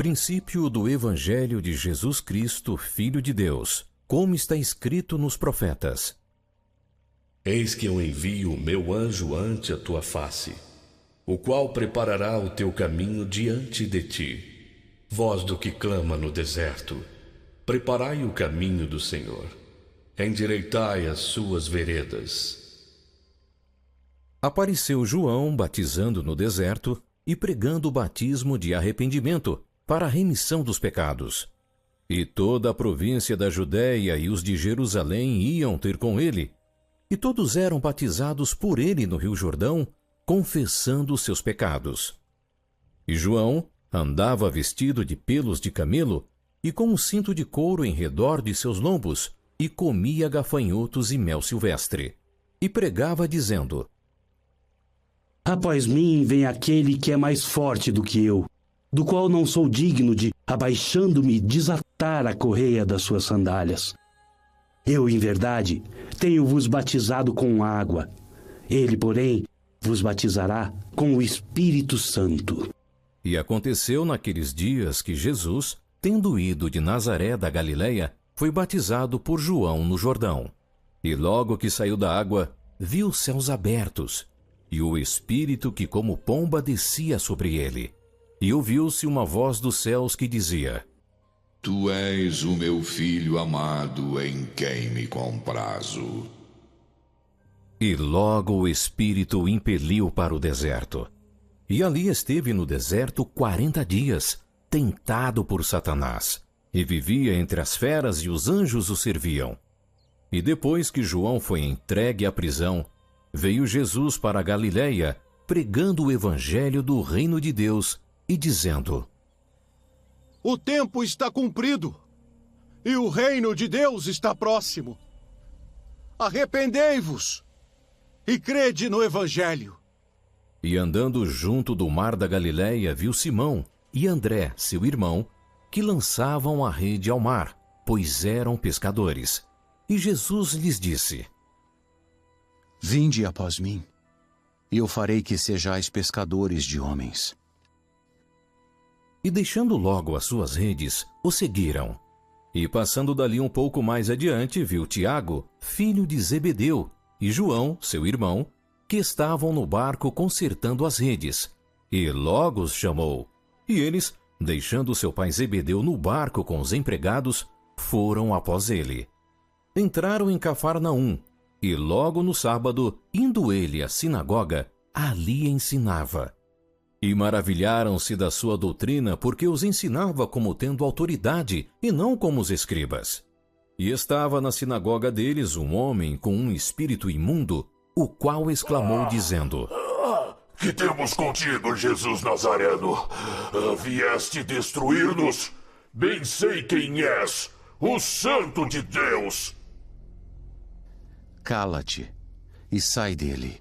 Princípio do Evangelho de Jesus Cristo, Filho de Deus, como está escrito nos profetas. Eis que eu envio o meu anjo ante a tua face, o qual preparará o teu caminho diante de ti. Voz do que clama no deserto, preparai o caminho do Senhor, endireitai as suas veredas. Apareceu João batizando no deserto e pregando o batismo de arrependimento para a remissão dos pecados. E toda a província da Judéia e os de Jerusalém iam ter com ele, e todos eram batizados por ele no Rio Jordão, confessando seus pecados. E João andava vestido de pelos de camelo e com um cinto de couro em redor de seus lombos, e comia gafanhotos e mel silvestre, e pregava dizendo: Após mim vem aquele que é mais forte do que eu, do qual não sou digno de, abaixando-me, desatar a correia das suas sandálias. Eu, em verdade, tenho-vos batizado com água. Ele, porém, vos batizará com o Espírito Santo. E aconteceu naqueles dias que Jesus, tendo ido de Nazaré da Galileia, foi batizado por João no Jordão. E logo que saiu da água, viu os céus abertos, e o Espírito que como pomba descia sobre ele. E ouviu-se uma voz dos céus que dizia: Tu és o meu filho amado, em quem me comprazo. E logo o Espírito o impeliu para o deserto. E ali esteve no deserto 40 dias, tentado por Satanás, e vivia entre as feras e os anjos o serviam. E depois que João foi entregue à prisão, veio Jesus para a Galileia, pregando o evangelho do reino de Deus e dizendo: O tempo está cumprido, e o reino de Deus está próximo. Arrependei-vos e crede no evangelho. E andando junto do mar da Galileia, viu Simão e André, seu irmão, que lançavam a rede ao mar, pois eram pescadores. E Jesus lhes disse: Vinde após mim, e eu farei que sejais pescadores de homens. E deixando logo as suas redes, o seguiram. E passando dali um pouco mais adiante, viu Tiago, filho de Zebedeu, e João, seu irmão, que estavam no barco consertando as redes. E logo os chamou. E eles, deixando seu pai Zebedeu no barco com os empregados, foram após ele. Entraram em Cafarnaum, e logo no sábado, indo ele à sinagoga, ali ensinava. E maravilharam-se da sua doutrina, porque os ensinava como tendo autoridade, e não como os escribas. E estava na sinagoga deles um homem com um espírito imundo, o qual exclamou dizendo: Que temos contigo, Jesus Nazareno? Vieste destruir-nos? Bem sei quem és, o Santo de Deus. Cala-te e sai dele.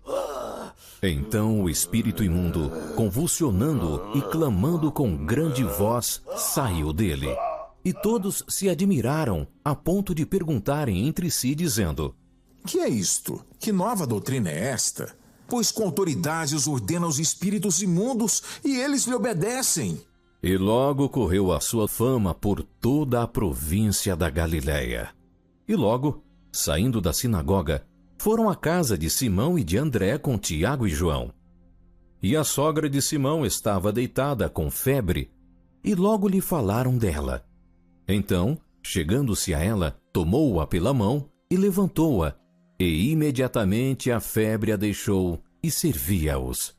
Então o espírito imundo, convulsionando e clamando com grande voz, saiu dele. E todos se admiraram, a ponto de perguntarem entre si, dizendo: Que é isto? Que nova doutrina é esta? Pois com autoridade os ordena os espíritos imundos e eles lhe obedecem. E logo correu a sua fama por toda a província da Galileia. E logo, saindo da sinagoga, foram à casa de Simão e de André com Tiago e João. E a sogra de Simão estava deitada com febre, e logo lhe falaram dela. Então, chegando-se a ela, tomou-a pela mão e levantou-a, e imediatamente a febre a deixou e servia-os.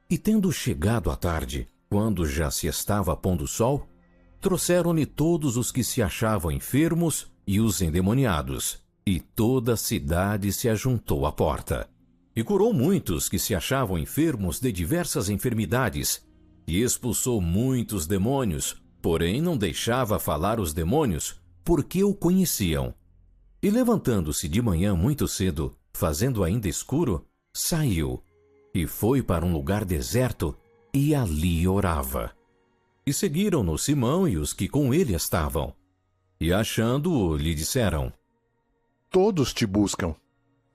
E tendo chegado a tarde, quando já se estava pondo o sol, trouxeram-lhe todos os que se achavam enfermos e os endemoniados, e toda a cidade se ajuntou à porta. E curou muitos que se achavam enfermos de diversas enfermidades, e expulsou muitos demônios, porém não deixava falar os demônios, porque o conheciam. E levantando-se de manhã muito cedo, fazendo ainda escuro, saiu, e foi para um lugar deserto, e ali orava. E seguiram-no Simão e os que com ele estavam. E achando-o, lhe disseram: Todos te buscam.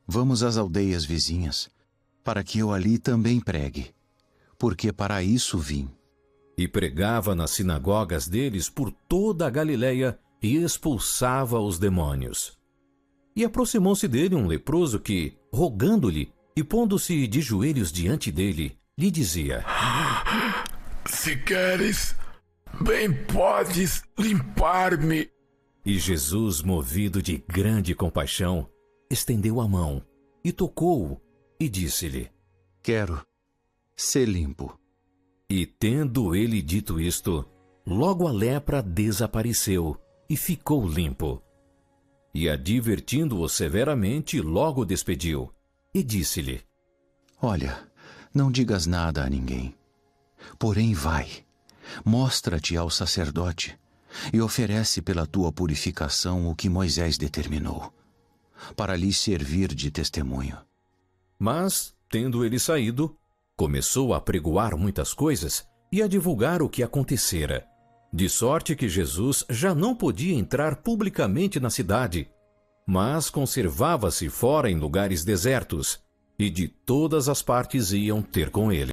Vamos às aldeias vizinhas, para que eu ali também pregue, porque para isso vim. e pregava nas sinagogas deles por toda a Galiléia e expulsava os demônios. E aproximou-se dele um leproso que, rogando-lhe e pondo-se de joelhos diante dele, lhe dizia: Se queres, bem podes limpar-me. E Jesus, movido de grande compaixão, estendeu a mão e tocou-o e disse-lhe: Quero ser limpo. E tendo ele dito isto, logo a lepra desapareceu e ficou limpo. E advertindo-o severamente, logo o despediu e disse-lhe: Olha, não digas nada a ninguém. Porém vai, mostra-te ao sacerdote e oferece pela tua purificação o que Moisés determinou, para lhe servir de testemunho. Mas, tendo ele saído, começou a pregoar muitas coisas e a divulgar o que acontecera, de sorte que Jesus já não podia entrar publicamente na cidade, mas conservava-se fora em lugares desertos, e de todas as partes iam ter com ele.